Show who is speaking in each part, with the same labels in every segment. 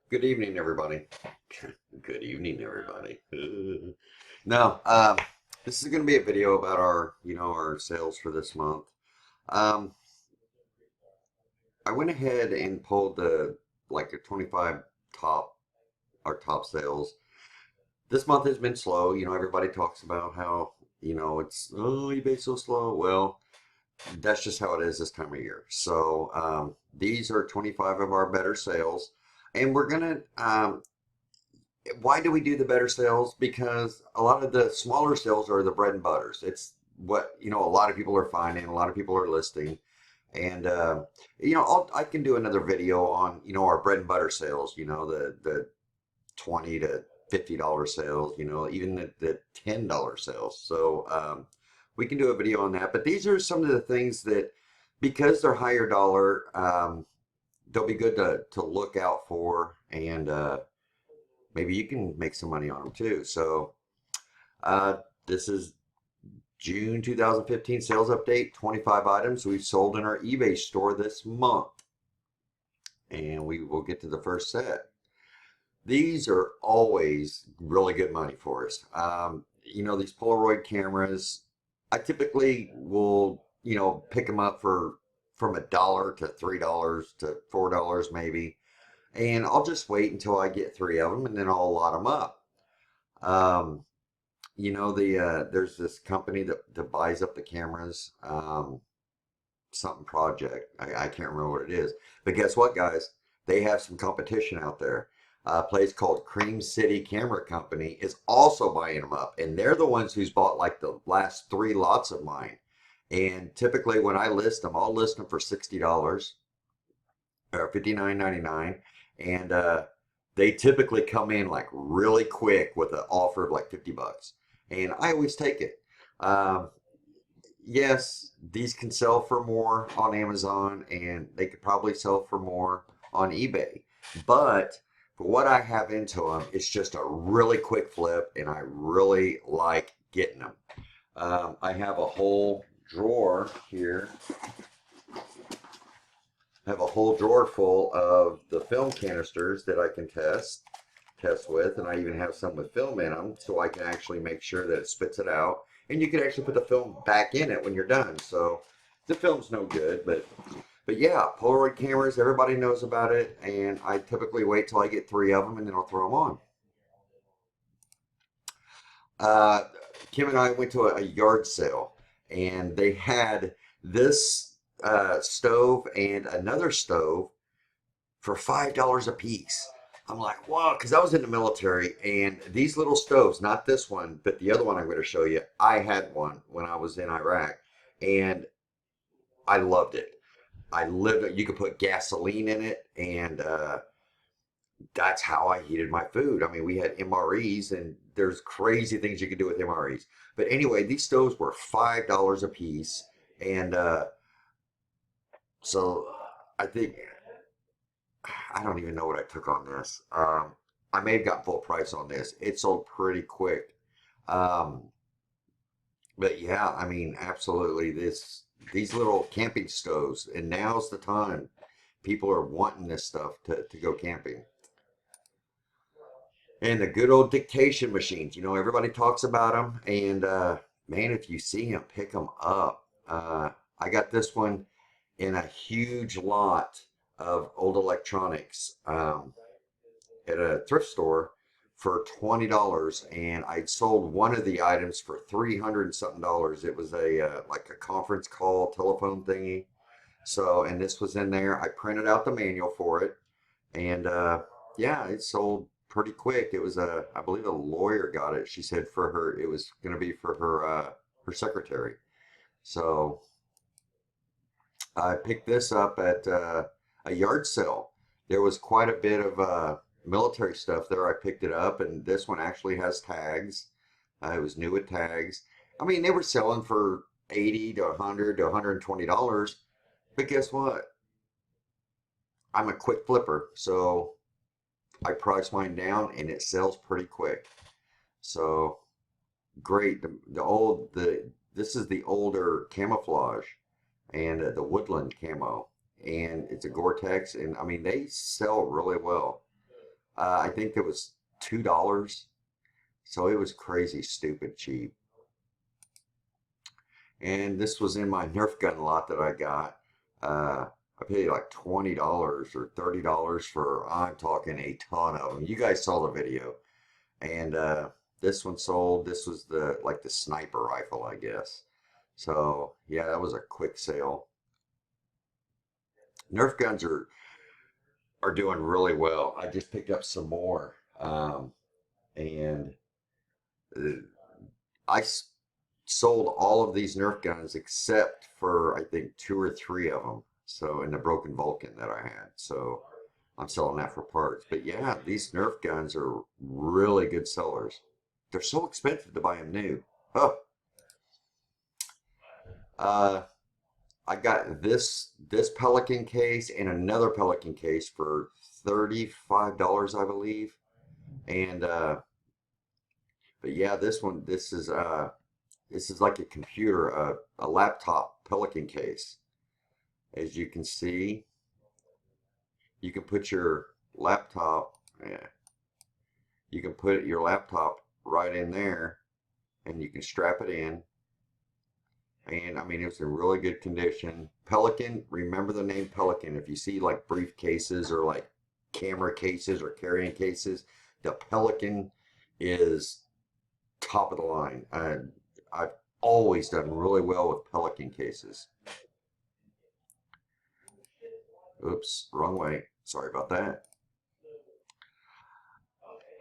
Speaker 1: Good evening, everybody. Good evening, everybody. No, this is going to be a video about our sales for this month. Um, I went ahead and pulled the 25 top, our top sales. This month has been slow. Everybody talks about how, eBay's so slow. Well, that's just how it is this time of year. So, these are 25 of our better sales. And we're gonna why do we do the better sales? Because a lot of the smaller sales are the bread and butters. It's what, a lot of people are finding, a lot of people are listing. And, I can do another video on, our bread and butter sales, the 20 to $50 sales, even the $10 sales. So, we can do a video on that. But these are some of the things that, because they're higher dollar, they'll be good to look out for. And, maybe you can make some money on them too. So this is June 2015 sales update. 25 items we've sold in our eBay store this month, and we will get to the first set. These are always really good money for us. These Polaroid cameras, I typically will, pick them up for from $1 to $3 to $4 maybe. And I'll just wait until I get three of them, and then I'll lot them up. Um, there's this company that buys up the cameras, something project. I can't remember what it is. But guess what, guys? They have some competition out there. A place called Cream City Camera Company is also buying them up, and they're the ones who's bought like the last three lots of mine. And typically, when I list them, I'll list them for $60 or 59.99, and they typically come in like really quick with an offer of like 50 bucks, and I always take it. Um, yes, these can sell for more on Amazon, and they could probably sell for more on eBay, but for what I have into them, it's just a really quick flip, and I really like getting them. I have a whole drawer here. I have a whole drawer full of the film canisters that I can test with, and I even have some with film in them, so I can actually make sure that it spits it out. And you can actually put the film back in it when you're done. So the film's no good, but yeah, Polaroid cameras, everybody knows about it, and I typically wait till I get three of them, and then I'll throw them on. Uh, Kim and I went to a yard sale, and they had this stove and another stove for $5 a piece. I'm like, wow, because I was in the military, and these little stoves, not this one, but the other one I'm going to show you, I had one when I was in Iraq, and I loved it. I lived it. You could put gasoline in it, and that's how I heated my food. I mean, we had MREs, and there's crazy things you can do with MREs. But anyway, these stoves were $5 a piece, and so I think I don't even know what I took on this. I may have got full price on this. It sold pretty quick. Um, but yeah, I mean, absolutely. These little camping stoves, and now's the time. People are wanting this stuff to go camping. And the good old dictation machines. Everybody talks about them, and man, if you see them, pick them up. I got this one in a huge lot of old electronics. At a thrift store for $20, and I'd sold one of the items for 300 and something dollars. It was a like a conference call telephone thingy. So, and this was in there. I printed out the manual for it, and yeah, it sold pretty quick. It was I believe a lawyer got it. She said for her, it was going to be for her secretary. So I picked this up at a yard sale. There was quite a bit of military stuff there. I picked it up, and this one actually has tags. It was new with tags. I mean, they were selling for 80 to 100 to $120. But guess what? I'm a quick flipper, so I price mine down, and it sells pretty quick. So great. This is the older camouflage, and the woodland camo, and it's a Gore-Tex, and I mean they sell really well. I think it was $2. So it was crazy, stupid cheap. And this was in my Nerf gun lot that I got. I paid like $20 or $30 for, I'm talking a ton of them. You guys saw the video. And this one sold. This was the like the sniper rifle, I guess. So yeah, that was a quick sale. Nerf guns are doing really well. I just picked up some more, and uh, I sold all of these Nerf guns except for I think two or three of them. So in the broken Vulcan that I had. So I'm selling that for parts. But yeah, these Nerf guns are really good sellers. They're so expensive to buy them new. Oh, uh, I got this Pelican case and another Pelican case for $35, I believe. And but yeah, this is like a computer, a laptop Pelican case. As you can see, you can put your laptop, yeah, you can put your laptop right in there and you can strap it in. And I mean, it was in really good condition. Pelican, remember the name Pelican. If you see like briefcases or like camera cases or carrying cases, the Pelican is top of the line. I've always done really well with Pelican cases. Oops, wrong way. Sorry about that.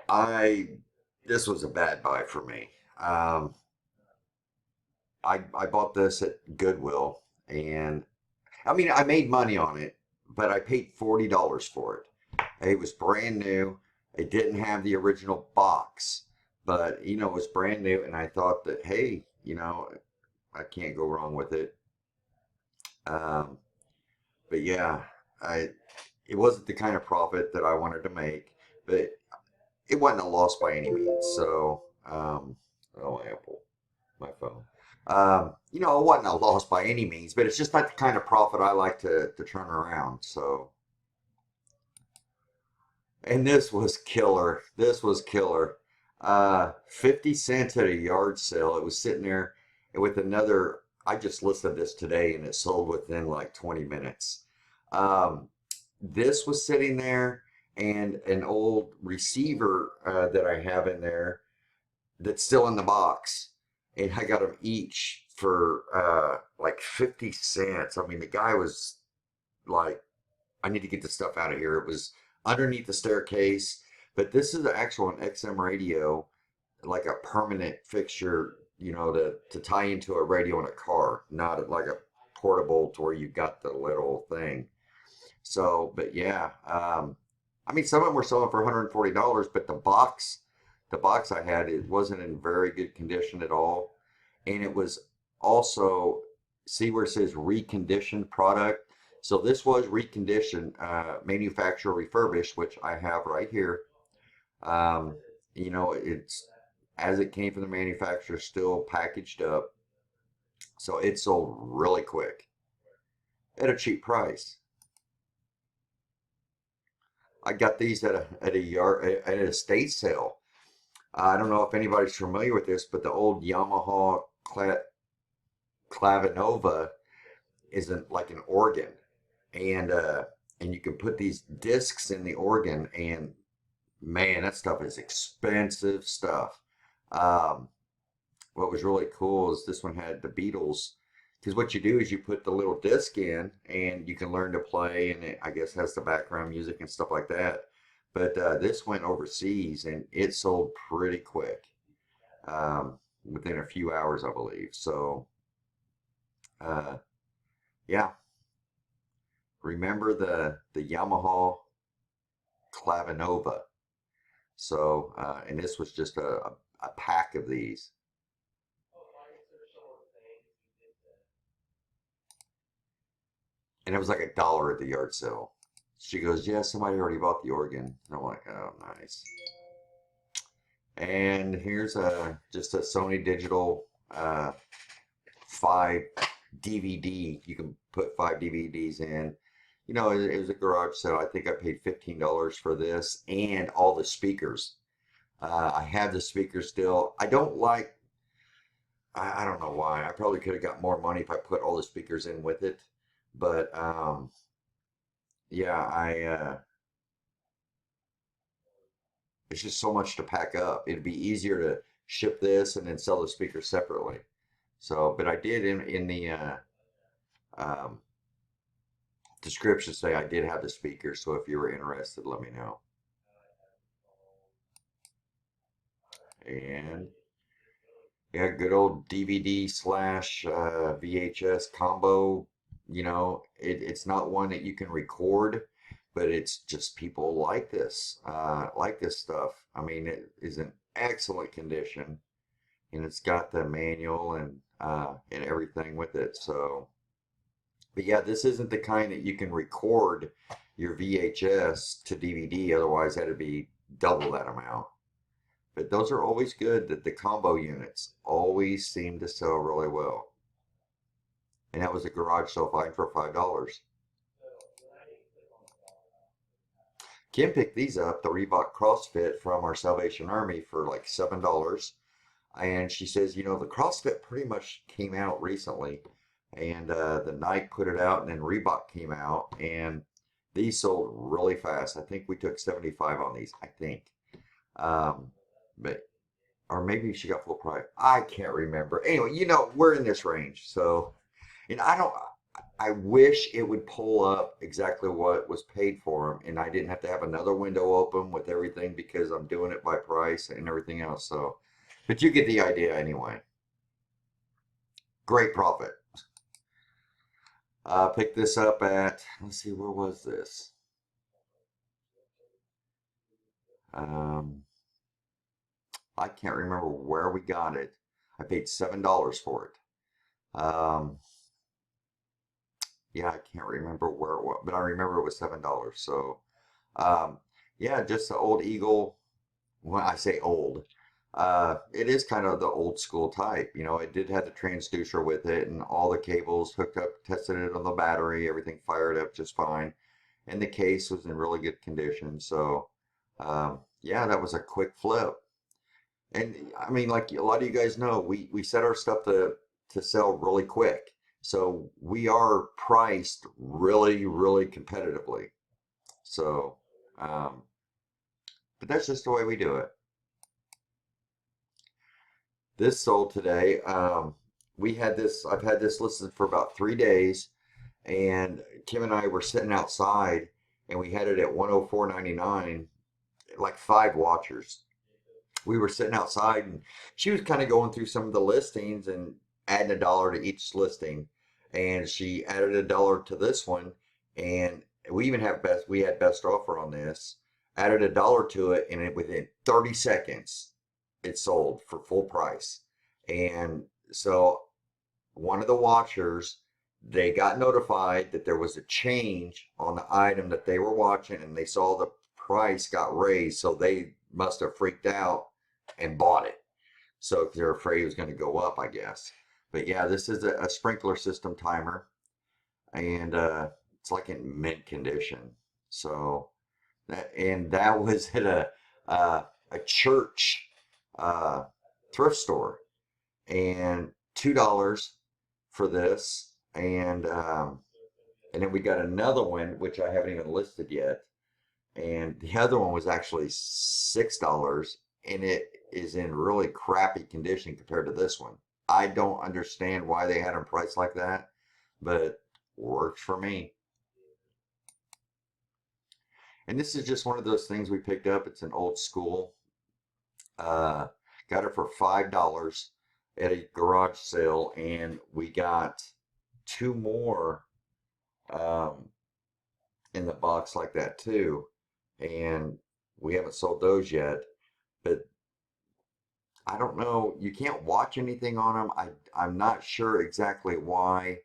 Speaker 1: I This was a bad buy for me. Um, I bought this at Goodwill, and I mean I made money on it, but I paid $40 for it. It was brand new. It didn't have the original box, but you know it was brand new, and I thought that hey, you know I can't go wrong with it. Um, but yeah, I it wasn't the kind of profit that I wanted to make, but it wasn't a loss by any means. So, oh, Apple, my phone. You know, it wasn't a loss by any means, but it's just not the kind of profit I like to turn around. So, and this was killer. This was killer. 50 cents at a yard sale. It was sitting there with another. I just listed this today and it sold within like 20 minutes. Um, this was sitting there and an old receiver that I have in there that's still in the box. And I got them each for like 50 cents. I mean, the guy was like, I need to get this stuff out of here. It was underneath the staircase, but this is actual an XM radio, like a permanent fixture, you know, to tie into a radio in a car, not like a portable to where you got the little thing. So, but yeah, I mean, some of them were selling for $140, but the box I had, it wasn't in very good condition at all, and it was also, see where it says reconditioned product. So this was reconditioned, manufacturer refurbished, which I have right here. Um, you know, it's as it came from the manufacturer, still packaged up. So it sold really quick at a cheap price. I got these at a yard at an estate sale. I don't know if anybody's familiar with this, but the old Yamaha Clavinova isn't like an organ, and and you can put these discs in the organ, and man, that stuff is expensive stuff. Um, what was really cool is this one had the Beatles, because what you do is you put the little disc in, and you can learn to play, and it, I guess has the background music and stuff like that. But this went overseas, and it sold pretty quick, within a few hours, I believe. So, uh, yeah, remember the Yamaha Clavinova. So, and this was just a pack of these. And it was like $1 at the yard sale. She goes, yeah, somebody already bought the organ. And I'm like, oh, nice. And here's a just a Sony Digital 5 DVD. You can put 5 DVDs in. you know, it was a garage sale. I think I paid $15 for this and all the speakers. I have the speakers still. I don't like, I don't know why. I probably could have got more money if I put all the speakers in with it. But yeah, it's just so much to pack up. It'd be easier to ship this and then sell the speakers separately. So, but I did in the um, description say I did have the speakers. So if you were interested, let me know. And yeah, good old DVD slash VHS combo. You know, it's not one that you can record, but it's just people like this stuff. I mean, it is in excellent condition, and it's got the manual and everything with it. So, but yeah, this isn't the kind that you can record your VHS to DVD. Otherwise, that'd be double that amount. But those are always good. That the combo units always seem to sell really well. And that was a garage sale find for $5. Kim picked these up, the Reebok CrossFit from our Salvation Army for like $7. And she says, you know, the CrossFit pretty much came out recently. And the Nike put it out, and then Reebok came out. And these sold really fast. I think we took 75 on these, I think. Um, but or maybe she got full price. I can't remember. Anyway, you know, we're in this range. So, and I don't, I wish it would pull up exactly what was paid for them and I didn't have to have another window open with everything because I'm doing it by price and everything else. So, but you get the idea anyway. Great profit. Picked this up at, let's see, where was this? Um, I can't remember where we got it. I paid $7 for it. Yeah, I can't remember where it was, but I remember it was $7. So, um, yeah, just the old Eagle. When I say old, it is kind of the old school type. You know, it did have the transducer with it and all the cables hooked up, tested it on the battery, everything fired up just fine. And the case was in really good condition. So, yeah, that was a quick flip. And I mean, like a lot of you guys know, we set our stuff to sell really quick. So we are priced really, really competitively. So, um, but that's just the way we do it. This sold today. We had this, I've had this listed for about 3 days, and Kim and I were sitting outside and we had it at 104.99, like five watchers. We were sitting outside and she was kind of going through some of the listings and adding $1 to each listing. And she added $1 to this one. And we had best offer on this, added $1 to it, and within 30 seconds, it sold for full price. And so one of the watchers, they got notified that there was a change on the item that they were watching and they saw the price got raised. So they must have freaked out and bought it. So they're afraid it was going to go up, I guess. But yeah, this is a sprinkler system timer and it's like in mint condition. So that was at a church uh, thrift store and $2 for this and then we got another one which I haven't even listed yet and the other one was actually $6 and it is in really crappy condition compared to this one. I don't understand why they had them priced like that, but works for me. And this is just one of those things we picked up. It's an old school. Uh, got it for $5 at a garage sale, and we got two more um, in the box like that too. And we haven't sold those yet, but I don't know. You can't watch anything on them. I'm not sure exactly why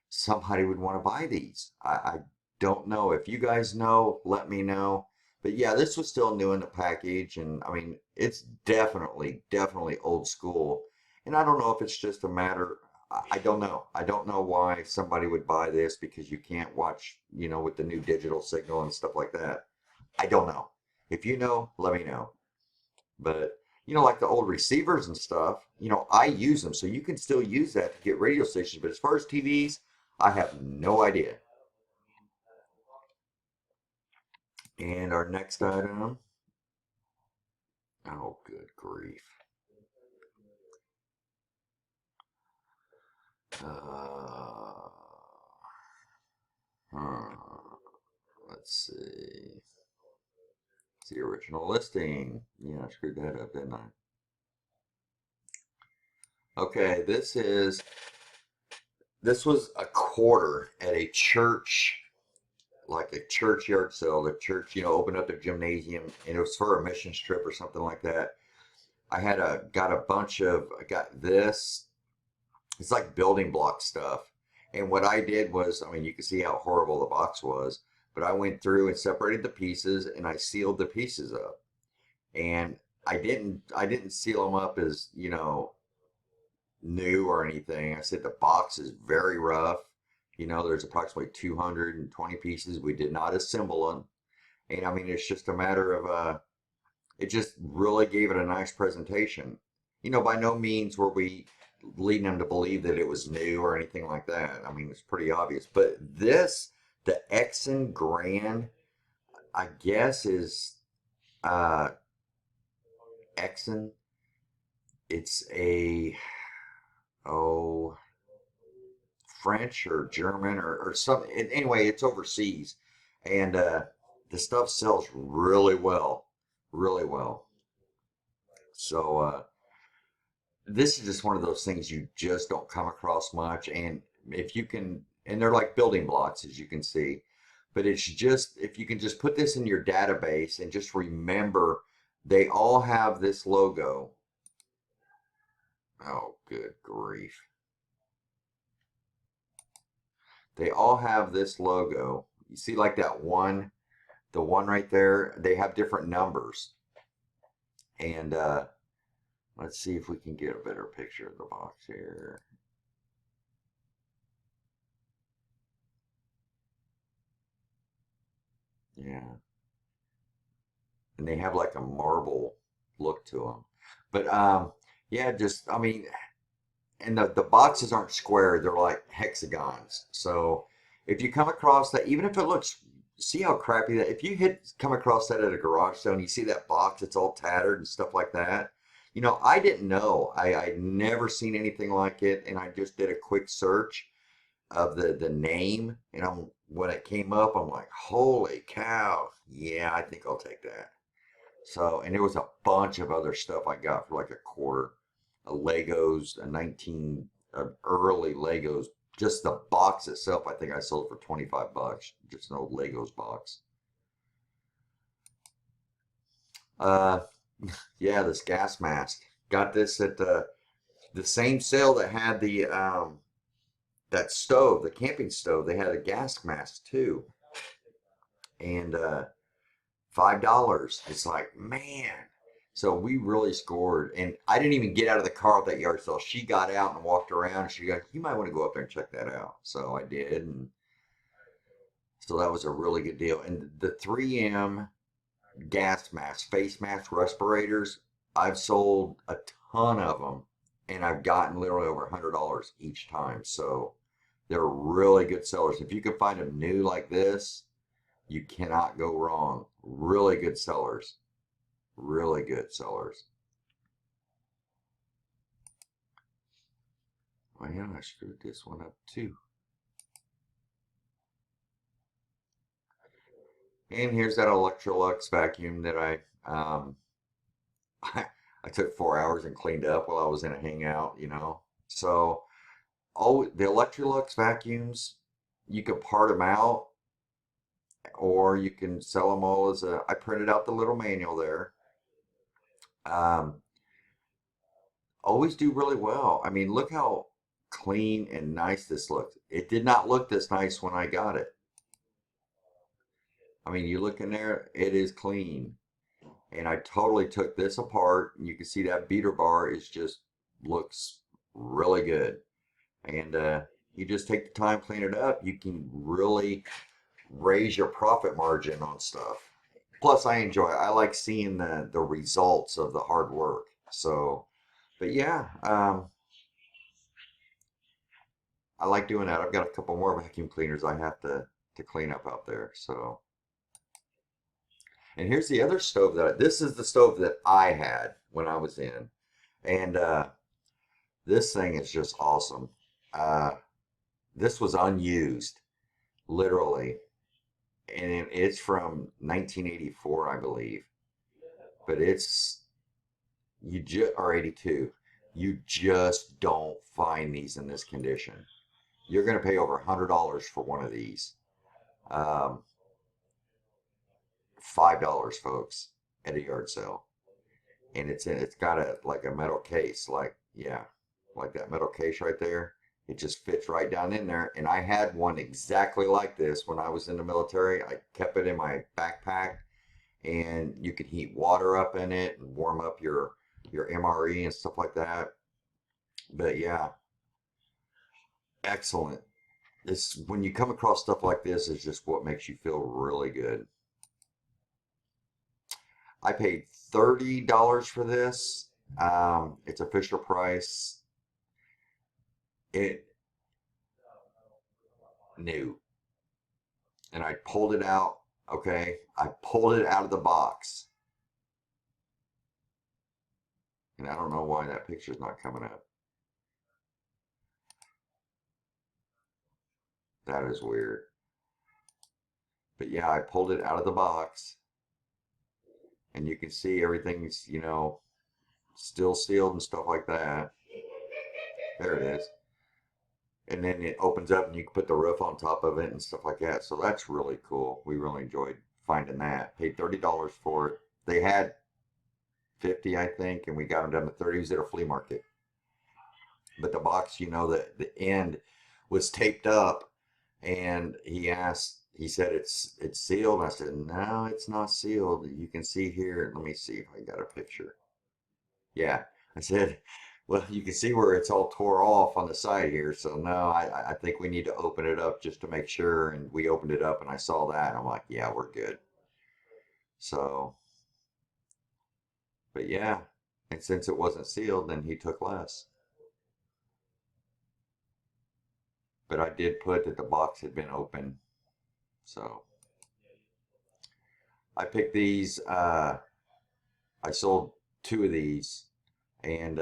Speaker 1: somebody would want to buy these. I don't know. If you guys know, let me know. But yeah, this was still new in the package, and I mean, it's definitely, definitely old school. And I don't know if it's just a matter. I don't know. I don't know why somebody would buy this because you can't watch, with the new digital signal and stuff like that. I don't know. If you know, let me know. But, like the old receivers and stuff, I use them. So you can still use that to get radio stations. But as far as TVs, I have no idea. And our next item, oh, good grief. Uh, hmm, let's see. It's the original listing. Yeah, I screwed that up, didn't I? Okay, this was a quarter at a church, like a church yard sale. The church, opened up their gymnasium, and it was for a mission trip or something like that. I got this. It's like building block stuff. And what I did was, I mean, you can see how horrible the box was, but I went through and separated the pieces and I sealed the pieces up. And I didn't seal them up as, new or anything. I said the box is very rough. There's approximately 220 pieces. We did not assemble them. And I mean, it's just a matter of, it just really gave it a nice presentation. By no means were we leading them to believe that it was new or anything like that. I mean, it's pretty obvious. But this, the Exxon Grand, I guess is uh, Exxon. It's oh, French or German or something. Anyway, it's overseas. And the stuff sells really well, really well. So, this is just one of those things you just don't come across much. And if you can, and they're like building blocks, as you can see, but it's just, if you can just put this in your database and just remember, they all have this logo. Oh, good grief. They all have this logo. You see, like that one, the one right there, they have different numbers. And let's see if we can get a better picture of the box here. Yeah. And they have like a marble look to them. But yeah, just I mean, and the boxes aren't square; they're like hexagons. So if you come across that, even if it looks, see how crappy that. If you come across that at a garage sale and you see that box, it's all tattered and stuff like that. I didn't know. I'd never seen anything like it, and I just did a quick search of the name, and when it came up, I'm like, holy cow! Yeah, I think I'll take that. So, and there was a bunch of other stuff I got for like a quarter. A Legos, early Legos. Just the box itself, I think I sold for 25 bucks. Just an old Legos box. Uh, yeah, this gas mask. Got this at the same sale that had that stove, the camping stove. They had a gas mask too, and $5. It's like, man. So we really scored. And I didn't even get out of the car with that yard sale. She got out and walked around. And she goes, you might want to go up there and check that out. So I did. And so that was a really good deal. And the 3M gas mask, face mask respirators, I've sold a ton of them. And I've gotten literally over $100 each time. So they're really good sellers. If you can find them new like this, you cannot go wrong. Really good sellers. Really good sellers. Well, yeah, I screwed this one up too. And here's that Electrolux vacuum that I took 4 hours and cleaned up while I was in a hangout. So, oh, the Electrolux vacuums, you can part them out or you can sell them all I printed out the little manual there. Um, always do really well. I mean, look how clean and nice this looks. It did not look this nice when I got it. I mean, you look in there, it is clean. And I totally took this apart. And you can see that beater bar is just looks really good. and you just take the time, clean it up. You can really raise your profit margin on stuff. Plus, I like seeing the results of the hard work. So, but yeah, I like doing that. I've got a couple more vacuum cleaners I have to clean up out there. So, and here's the other stove this is the stove that I had when I was in, and this thing is just awesome. Uh, this was unused, literally, and it's from 1984, I believe. But it's you just or 82. You just don't find these in this condition. You're going to pay over $100 for one of these. Um, $5, folks, at a yard sale, and it's got a like a metal case, like yeah, like that metal case right there. It just fits right down in there. And I had one exactly like this when I was in the military. I kept it in my backpack, and you can heat water up in it and warm up your MRE and stuff like that. But yeah, excellent. This when you come across stuff like this is just what makes you feel really good. I paid $30 for this. It's a Fisher Price. It new, and I pulled it out. Okay, I pulled it out of the box, and I don't know why that picture's not coming up. That is weird. But yeah, I pulled it out of the box, and you can see everything's, still sealed and stuff like that. There it is. And then it opens up and you can put the roof on top of it and stuff like that. So that's really cool. We really enjoyed finding that. Paid $30 for it. They had 50, I think, and we got them down to 30. It was at a flea market. But the box, the end was taped up, and he said it's sealed. I said, no, it's not sealed. You can see here. Let me see if I got a picture. Yeah. I said, well, you can see where it's all tore off on the side here. So no, I think we need to open it up just to make sure. And we opened it up and I saw that. I'm like, yeah, we're good. So, but yeah. And since it wasn't sealed, then he took less. But I did put that the box had been open. So I picked these. I sold two of these, and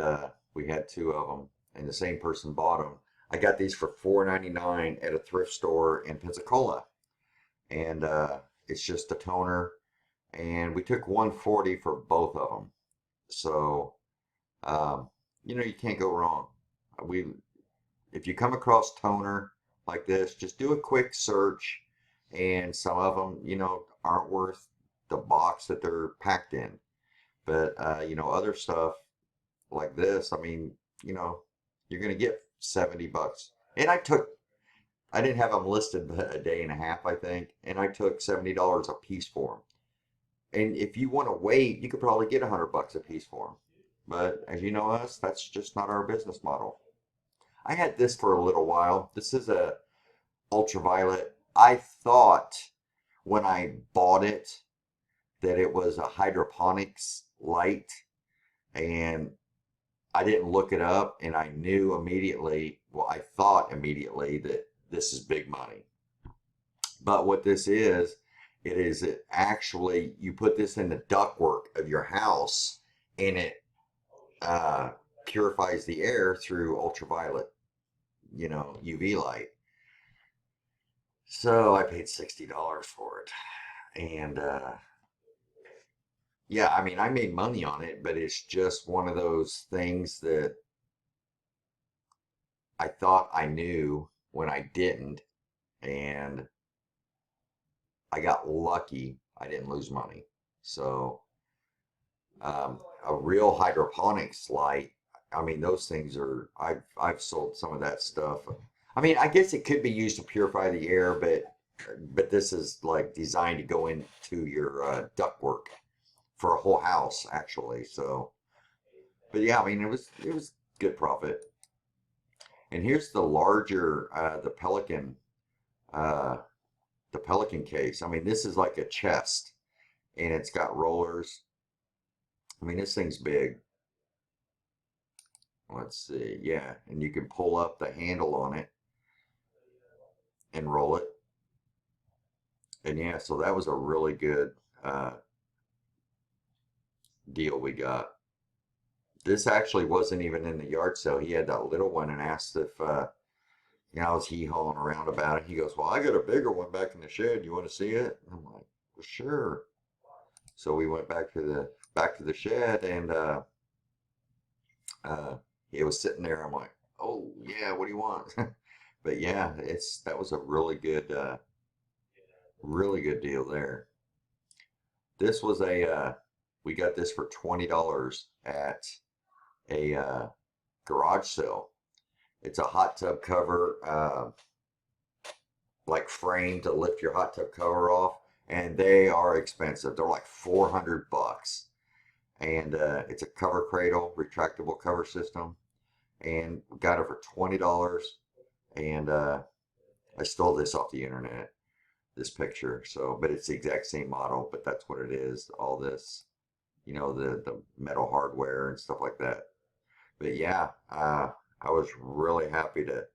Speaker 1: we had two of them, and the same person bought them. I got these for $4.99 at a thrift store in Pensacola, and it's just a toner, and we took 140 for both of them. So, um, you can't go wrong. We, if you come across toner like this, just do a quick search, and some of them, aren't worth the box that they're packed in. But other stuff like this, I mean, you know, you're gonna get $70. And I didn't have them listed but a day and a half, I think, and I took $70 a piece for them. And if you want to wait, you could probably get $100 a piece for them. But as you know us, that's just not our business model. I had this for a little while. This is a ultraviolet. I thought when I bought it that it was a hydroponics light, and I didn't look it up, and I knew immediately, well, I thought immediately that this is big money. But what this is, it actually, you put this in the ductwork of your house, and it uh, purifies the air through ultraviolet, UV light. So I paid $60 for it. And yeah, I mean, I made money on it, but it's just one of those things that I thought I knew when I didn't. And I got lucky. I didn't lose money. So a real hydroponics light, I mean, those things are, I've sold some of that stuff. I mean, I guess it could be used to purify the air, but this is like designed to go into your ductwork for a whole house, actually. So, but yeah, I mean, it was good profit. And here's the larger, uh, the Pelican case. I mean, this is like a chest, and it's got rollers. I mean, this thing's big. Let's see, yeah, and you can pull up the handle on it and roll it. And yeah, so that was a really good deal we got. This actually wasn't even in the yard sale. He had that little one and asked if, I was hee-hawing around about it. He goes, well, I got a bigger one back in the shed. You want to see it? And I'm like, well, sure. So we went back to the shed, and it was sitting there. I'm like, oh yeah, what do you want? But yeah, that was a really good deal there. This was we got this for $20 at a garage sale. It's a hot tub cover, like frame to lift your hot tub cover off, and they are expensive. They're like 400 bucks. And it's a cover cradle, retractable cover system, and got it for $20. And I stole this off the internet, this picture. So, but it's the exact same model, but that's what it is. All this, the metal hardware and stuff like that. But yeah, I was really happy to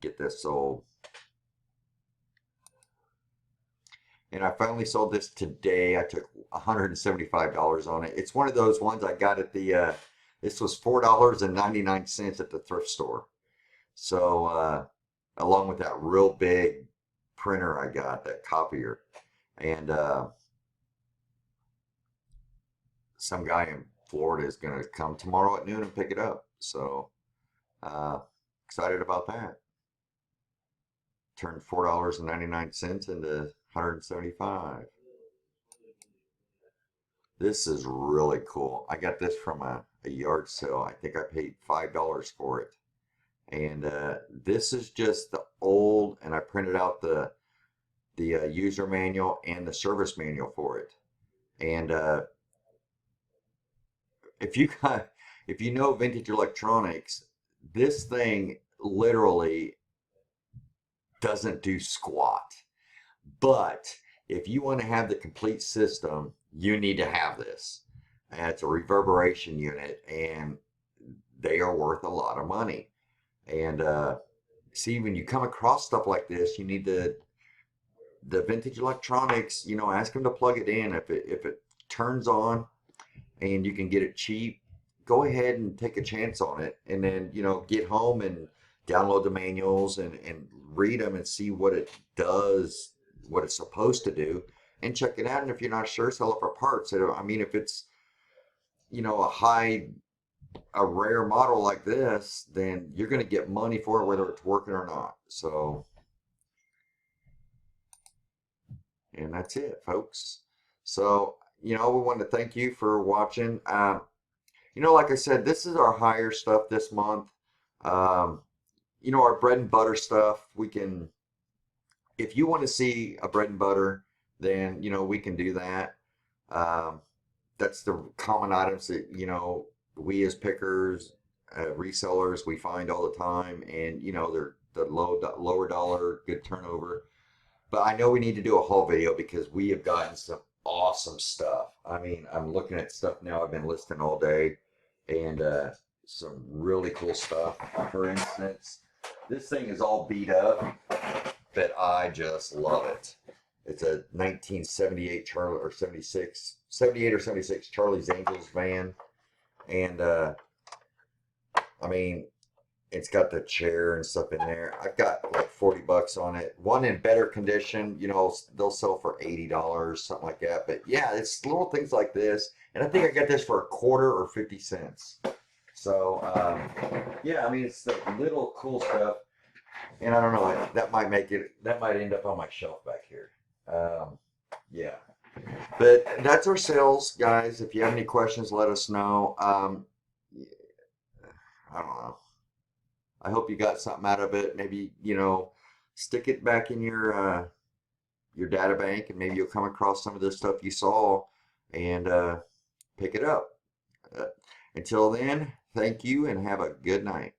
Speaker 1: get this sold. And I finally sold this today. I took $175 on it. It's one of those ones I got at this was $4.99 at the thrift store. So, along with that real big printer I got, that copier. And some guy in Florida is going to come tomorrow at noon and pick it up. So, excited about that. Turned $4.99 into 175. This is really cool. I got this from a yard sale. I think I paid $5 for it. And this is just the old, and I printed out the user manual and the service manual for it. And if you know vintage electronics, this thing literally doesn't do squat. But if you want to have the complete system, you need to have this. And it's a reverberation unit, and they are worth a lot of money. And see, when you come across stuff like this, you need the vintage electronics. Ask them to plug it in. If it turns on and you can get it cheap, go ahead and take a chance on it, and then get home and download the manuals and read them and see what it does, what it's supposed to do, and check it out. And if you're not sure, sell it for parts. I mean, if it's a rare model like this, then you're going to get money for it whether it's working or not. So, and that's it, folks. So, we want to thank you for watching. Like I said, this is our higher stuff this month. Our bread and butter stuff, if you want to see a bread and butter, then, we can do that. That's the common items that, we as pickers, resellers, we find all the time. And, they're the lower dollar, good turnover. But I know we need to do a haul video because we have gotten some awesome stuff. I mean, I'm looking at stuff now I've been listing all day, and some really cool stuff. For instance, this thing is all beat up, but I just love it. It's a 1978 Charlie or 76, 78 or 76 Charlie's Angels van. And I mean, it's got the chair and stuff in there. I've got like 40 bucks on it. One in better condition, they'll sell for $80, something like that. But yeah, it's little things like this. And I think I got this for a quarter or 50 cents. So yeah, I mean, it's the little cool stuff. And I don't know, that might end up on my shelf back here. Yeah. But that's our sales, guys. If you have any questions, let us know. I don't know. I hope you got something out of it. Maybe, stick it back in your data bank, and maybe you'll come across some of this stuff you saw and pick it up. Until then, thank you and have a good night.